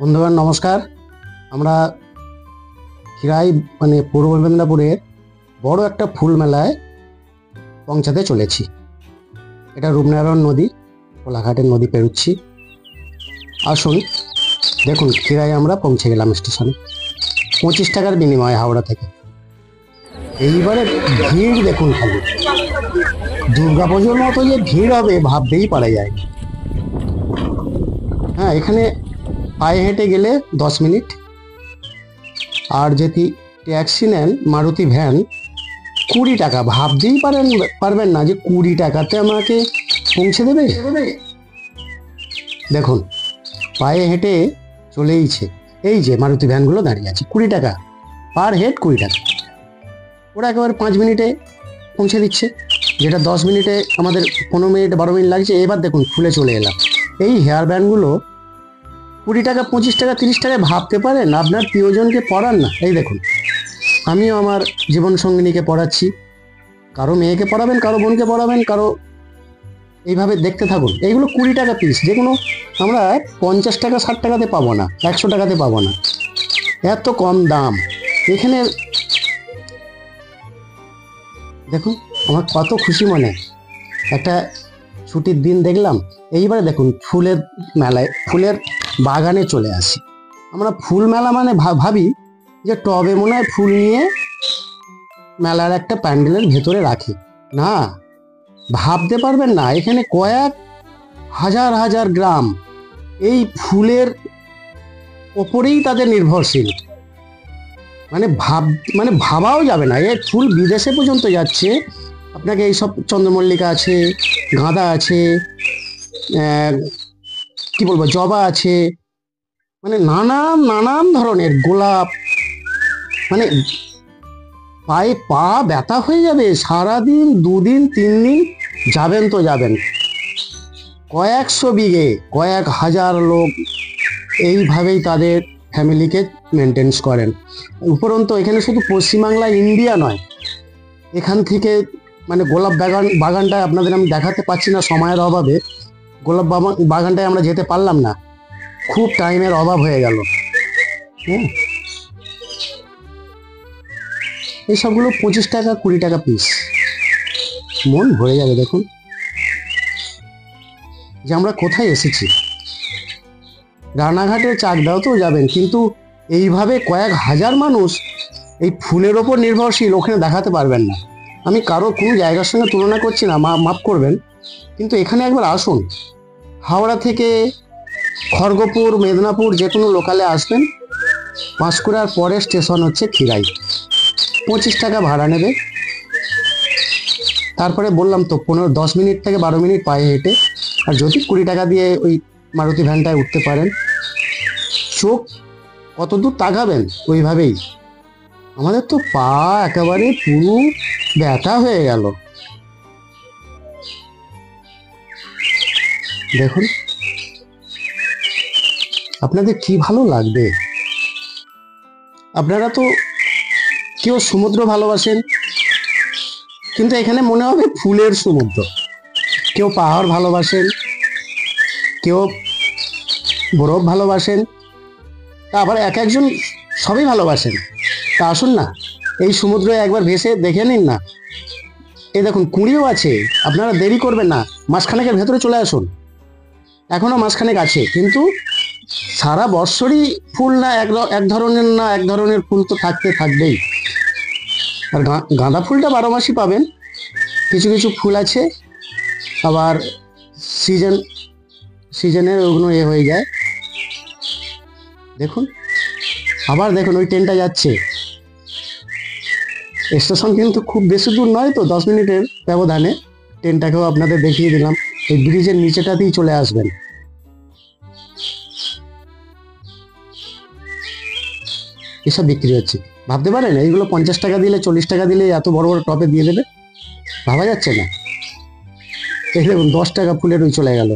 বন্ধুগণ নমস্কার। আমরা খিরাই পূর্ব মেদিনীপুরের বড় একটা ফুল মেলায় পৌঁছাতে চলেছি। এটা রূপনারায়ণ নদী, কোলাঘাটের নদী পেরুচ্ছি। আসুন দেখুন, খিরাই আমরা পৌঁছে গেলাম স্টেশনে। 25 টাকার বিনিময়ে হাওড়া থেকে। এইবারে ভিড় দেখুন, খালি দুর্গাপুজোর মতো যে ভিড় হবে ভাবতেই পারা যায় না। হ্যাঁ, এখানে পায়ে হেঁটে গেলে 10 মিনিট, আর যদি ট্যাক্সি নেন মারুতি ভ্যান 20 টাকা। ভাবতেই পারবেন না যে 20 টাকাতে আমাকে পৌঁছে দেবে। দেখুন, পায়ে হেঁটে চলেইছে। এই যে মারুতি ভ্যানগুলো দাঁড়িয়ে আছে, 20 টাকা পার হেড, 20 টাকা। ওরা একেবারে 5 মিনিটে পৌঁছে দিচ্ছে, যেটা 10 মিনিটে আমাদের 15 মিনিট 12 মিনিট লাগছে। এবার দেখুন ফুলে চলে এলাম। এই হেয়ার ব্যান্ডগুলো 20 টাকা, 25 টাকা, 30 টাকায় ভাবতে পারেন আপনার প্রিয়জনকে পড়ান না। এই দেখুন, আমিও আমার জীবন সঙ্গিনীকে পড়াচ্ছি। কারো মেয়েকে পড়াবেন, কারো বোনকে পড়াবেন, কারো এইভাবে দেখতে থাকুন। এইগুলো 20 টাকা পিস, যেগুলো আমরা 50 টাকা 60 টাকাতে পাবো না, 100 টাকাতে পাবো না। এত কম দাম এখানে। দেখুন, আমার কত খুশি মনে। একটা ছুটির দিন দেখলাম। এইবারে দেখুন ফুলের মেলায়, ফুলের বাগানে চলে আসি আমরা। ফুল মেলা মানে ভাবি যে টবে মনে হয় ফুল নিয়ে মেলার একটা প্যান্ডেলের ভেতরে রাখি। না, ভাবতে পারবেন না, এখানে কয়েক হাজার হাজার গ্রাম এই ফুলের ওপরেই তাদের নির্ভরশীল। মানে ভাবাও যাবে না। এই ফুল বিদেশে পর্যন্ত যাচ্ছে। আপনাকে এইসব চন্দ্রমল্লিকা আছে, গাঁদা আছে, কি বলবো, জবা আছে, মানে নানান নানান ধরনের গোলাপ। মানে পায়ে পা ব্যথা হয়ে যাবে। সারাদিন, 2 দিন 3 দিন যাবেন তো যাবেন। কয়েকশো বিঘে, কয়েক হাজার লোক এইভাবেই তাদের ফ্যামিলিকে মেনটেন্স করেন। উপরন্তু এখানে শুধু পশ্চিমবাংলা, ইন্ডিয়া নয়, এখান থেকে মানে গোলাপ বাগানটায় আপনাদের আমি দেখাতে পাচ্ছি না সময়ের অভাবে। গোলাপ বাগানটায় আমরা যেতে পারলাম না, খুব টাইমের অভাব হয়ে গেল। হ্যাঁ, এই সবগুলো 25 টাকা 20 টাকা পিস। মন ভরে যাবে। দেখুন যে আমরা কোথায় এসেছি। রানাঘাটের চাকদাও তো যাবেন, কিন্তু এইভাবে কয়েক হাজার মানুষ এই ফুলের ওপর নির্ভরশীল ওখানে দেখাতে পারবেন না। আমি কারো কোনো জায়গার সঙ্গে তুলনা করছি না, মাফ করবেন, কিন্তু এখানে একবার আসুন। হাওড়া থেকে খড়গপুর, মেদিনীপুর যে কোনো লোকালে আসবেন, পাঁশকুড়ার পরে স্টেশন হচ্ছে খিরাই। 25 টাকা ভাড়া নেবে। তারপরে বললাম তো 10 মিনিট থেকে 12 মিনিট পায়ে হেঁটে। আর যদি 20 টাকা দিয়ে ওই মারুতি ভ্যানটায় উঠতে পারেন, চোখ কত দূর তাকাবেন ওইভাবেই। আমাদের তো পা একেবারে পুরো ব্যথা হয়ে গেল। দেখুন, আপনাদের কি ভালো লাগবে। আপনারা তো কেউ সমুদ্র ভালোবাসেন, কিন্তু এখানে মনে হবে ফুলের সমুদ্র। কেউ পাহাড় ভালোবাসেন, কেউ বরফ ভালোবাসেন, তা আবার এক একজন সবই ভালোবাসেন। তা আসুন না, এই সমুদ্রে একবার ভেসে দেখে নিন না। এই দেখুন, কুঁড়িও আছে। আপনারা দেরি করবেন না, মাসখানেকের ভেতরে চলে আসুন। এখনো মাসখানেক আছে, কিন্তু সারা বছরই ফুল না এক ধরনের ফুল তো থাকবেই। আর গাঁদা ফুলটা 12 মাসই পাবেন। কিছু কিছু ফুল আছে আবার সিজনের ওগুলো হয়ে যায়। দেখুন, আবার দেখুন ওই ট্রেনটা যাচ্ছে। স্টেশন কিন্তু খুব বেশি দূর নয় তো, 10 মিনিটের ব্যবধানে ট্রেনটাকেও আপনাদের দেখিয়ে দিলাম। এই ব্রিজের নিচেটাতেই চলে আসবেন। এসব বিক্রি হচ্ছে। ভাবতে পারেন এইগুলো 50 টাকা দিলে, 40 টাকা দিলে এত বড় বড় টপে দিয়ে দেবে? ভাবা যাচ্ছে না। এই দেখুন 10 টাকা ফুলের ওই চলে গেল।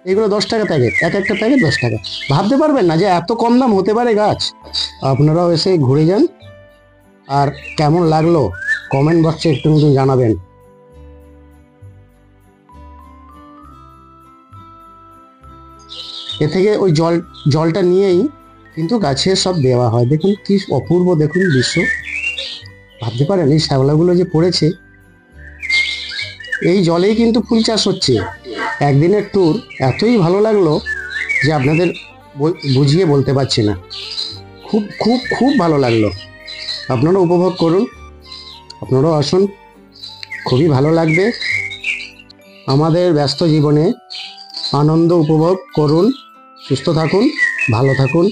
এগুলো 10 টাকা প্যাকেট, একটা প্যাকেট 10 টাকা। ভাবতে পারবেন না যে এত কম দাম হতে পারে গাছ। আপনারাও এসে ঘুরে যান। আর কেমন লাগলো কমেন্ট বক্সে একটু জানাবেন। এ থেকে ওই জলটা নিয়েই কিন্তু গাছে সব দেওয়া হয়। দেখুন কি অপূর্ব, দেখুন দৃশ্য। ভাবতে পারেন এই শ্যাওলাগুলো যে পড়েছে, এই জলেই কিন্তু ফুল চাষ হচ্ছে। একদিনের ট্যুর এতই ভালো লাগলো যে আপনাদের বুঝিয়ে বলতে পারছি না। খুব খুব খুব ভালো লাগলো। আপনারা উপভোগ করুন, আপনারাও আসুন, খুবই ভালো লাগবে। আমাদের ব্যস্ত জীবনে আনন্দ উপভোগ করুন। সুস্থ থাকুন, ভালো থাকুন।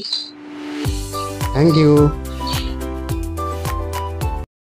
Thank you.